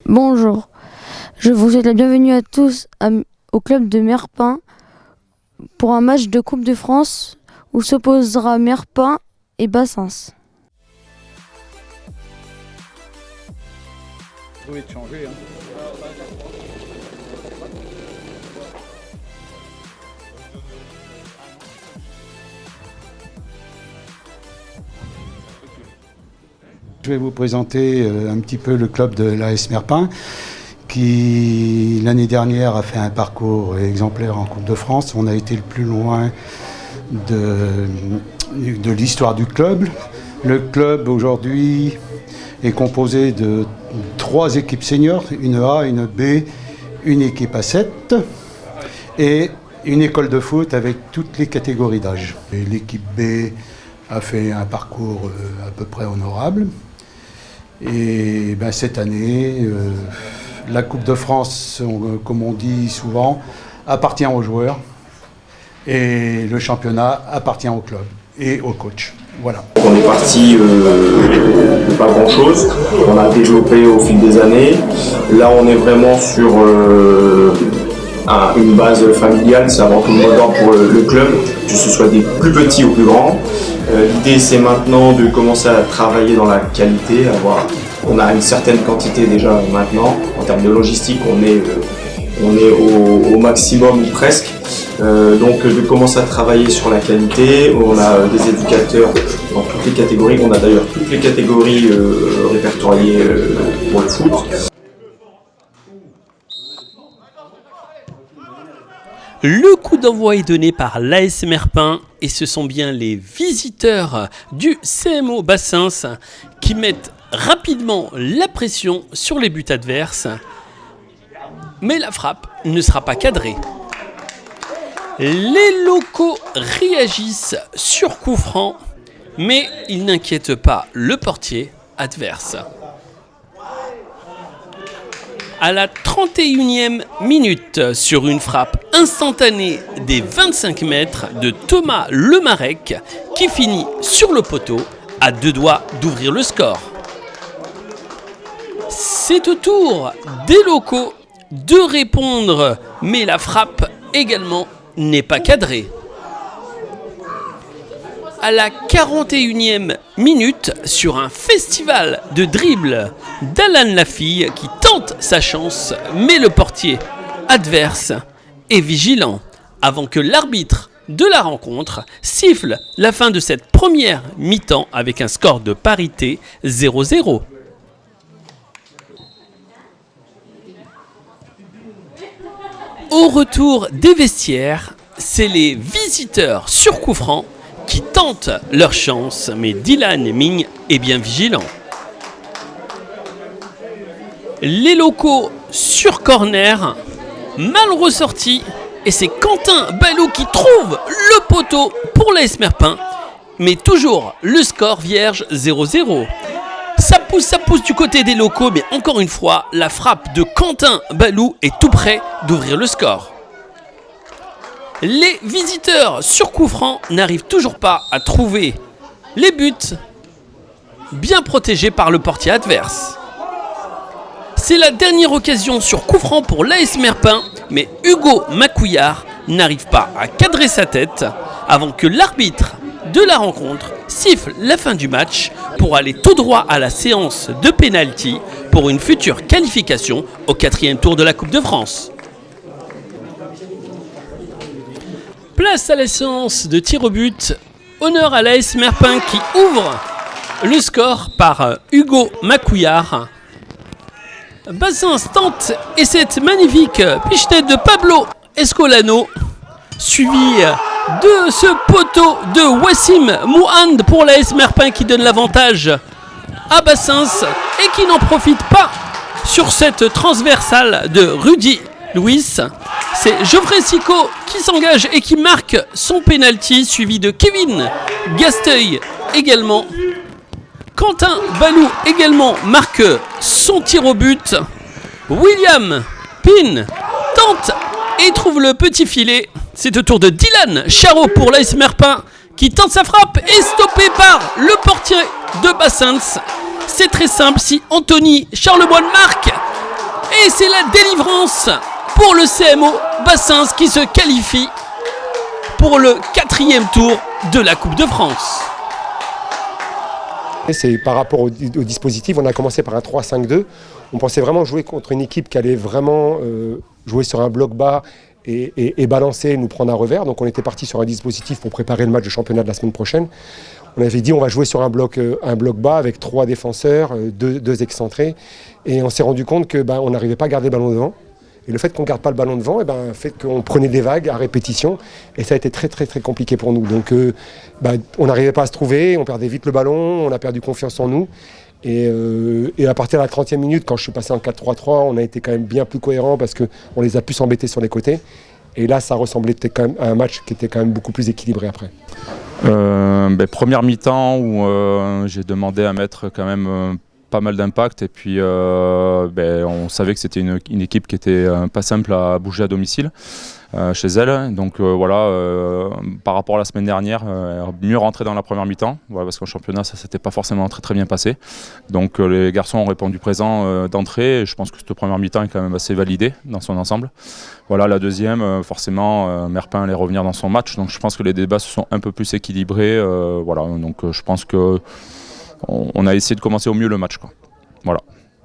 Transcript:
Bonjour, je vous souhaite la bienvenue à tous au club de Merpin pour un match de Coupe de France où s'opposera Merpin et Bassens. Vous pouvez changer, hein. Je vais vous présenter un petit peu le club de l'AS Merpin qui l'année dernière a fait un parcours exemplaire en Coupe de France. On a été le plus loin de l'histoire du club. Le club aujourd'hui est composé de 3 équipes seniors, une A, une B, une équipe A7 et une école de foot avec toutes les catégories d'âge. L'équipe B a fait un parcours à peu près honorable. Et cette année, la Coupe de France, comme on dit souvent, appartient aux joueurs et le championnat appartient au club et au coach. Voilà. On est parti de pas grand chose, on a développé au fil des années. Là on est vraiment sur une base familiale, c'est avant tout le mot d'ordre pour le club, que ce soit des plus petits ou plus grands. L'idée c'est maintenant de commencer à travailler dans la qualité, on a une certaine quantité déjà maintenant, en termes de logistique on est au maximum presque. Donc de commencer à travailler sur la qualité, on a des éducateurs dans toutes les catégories, on a d'ailleurs toutes les catégories répertoriées pour le foot. Le coup d'envoi est donné par l'AS Merpin et ce sont bien les visiteurs du CMO Bassens qui mettent rapidement la pression sur les buts adverses. Mais la frappe ne sera pas cadrée. Les locaux réagissent sur coup franc, mais ils n'inquiètent pas le portier adverse. À la 31e minute, sur une frappe instantanée des 25 mètres de Thomas Lemarec, qui finit sur le poteau, à 2 doigts d'ouvrir le score. C'est au tour des locaux de répondre, mais la frappe également n'est pas cadrée. À la 41e minute, sur un festival de dribble d'Alan Lafille qui tente sa chance, mais le portier adverse est vigilant avant que l'arbitre de la rencontre siffle la fin de cette première mi-temps avec un score de parité 0-0. Au retour des vestiaires, c'est les visiteurs sur coup franc qui tentent leur chance, mais Dylan Ming est bien vigilant. Les locaux sur corner, mal ressorti, et c'est Quentin Balou qui trouve le poteau pour l'AS Merpin, mais toujours le score vierge 0-0. Ça pousse du côté des locaux, mais encore une fois, la frappe de Quentin Balou est tout près d'ouvrir le score. Les visiteurs sur coup franc n'arrivent toujours pas à trouver les buts, bien protégés par le portier adverse. C'est la dernière occasion sur coup franc pour l'AS Merpin, mais Hugo Macouillard n'arrive pas à cadrer sa tête avant que l'arbitre de la rencontre siffle la fin du match pour aller tout droit à la séance de pénalty pour une future qualification au 4e tour de la Coupe de France. Place à la séance de tir au but. Honneur à l'AS Merpin qui ouvre le score par Hugo Macouillard. Bassens tente et cette magnifique pichenette de Pablo Escolano, suivi de ce poteau de Wassim Mouhand pour l'AS Merpin qui donne l'avantage à Bassens et qui n'en profite pas sur cette transversale de Rudy Louis. C'est Geoffrey Sicot qui s'engage et qui marque son penalty, suivi de Kevin Gasteuil également. Quentin Balou également marque son tir au but. William Pin tente et trouve le petit filet. C'est au tour de Dylan Charot pour l'AS Merpin qui tente sa frappe et stoppé par le portier de Bassens. C'est très simple, si Anthony Charlebois marque, c'est la délivrance pour le CMO Bassins qui se qualifie pour le 4e tour de la Coupe de France. C'est par rapport au dispositif, on a commencé par un 3-5-2. On pensait vraiment jouer contre une équipe qui allait vraiment jouer sur un bloc bas et balancer, nous prendre un revers. Donc on était parti sur un dispositif pour préparer le match de championnat de la semaine prochaine. On avait dit on va jouer sur un bloc bas avec 3 défenseurs, 2 excentrés. Et on s'est rendu compte qu'on n'arrivait pas à garder le ballon devant. Et le fait qu'on ne garde pas le ballon devant, fait qu'on prenait des vagues à répétition. Et ça a été très très très compliqué pour nous. Donc on n'arrivait pas à se trouver, on perdait vite le ballon, on a perdu confiance en nous. Et à partir de la 30e minute, quand je suis passé en 4-3-3, on a été quand même bien plus cohérent parce qu'on les a plus embêtés sur les côtés. Et là, ça ressemblait quand même à un match qui était quand même beaucoup plus équilibré après. Première mi-temps où j'ai demandé à mettre quand même pas mal d'impact et puis on savait que c'était une équipe qui était pas simple à bouger à domicile chez elle. Donc par rapport à la semaine dernière, mieux rentrer dans la première mi-temps, parce qu'en championnat ça s'était pas forcément très très bien passé. Donc les garçons ont répondu présent d'entrée et je pense que cette première mi-temps est quand même assez validée dans son ensemble. La deuxième, forcément, Merpin allait revenir dans son match, donc je pense que les débats se sont un peu plus équilibrés. Donc je pense que on a essayé de commencer au mieux le match, quoi. Voilà.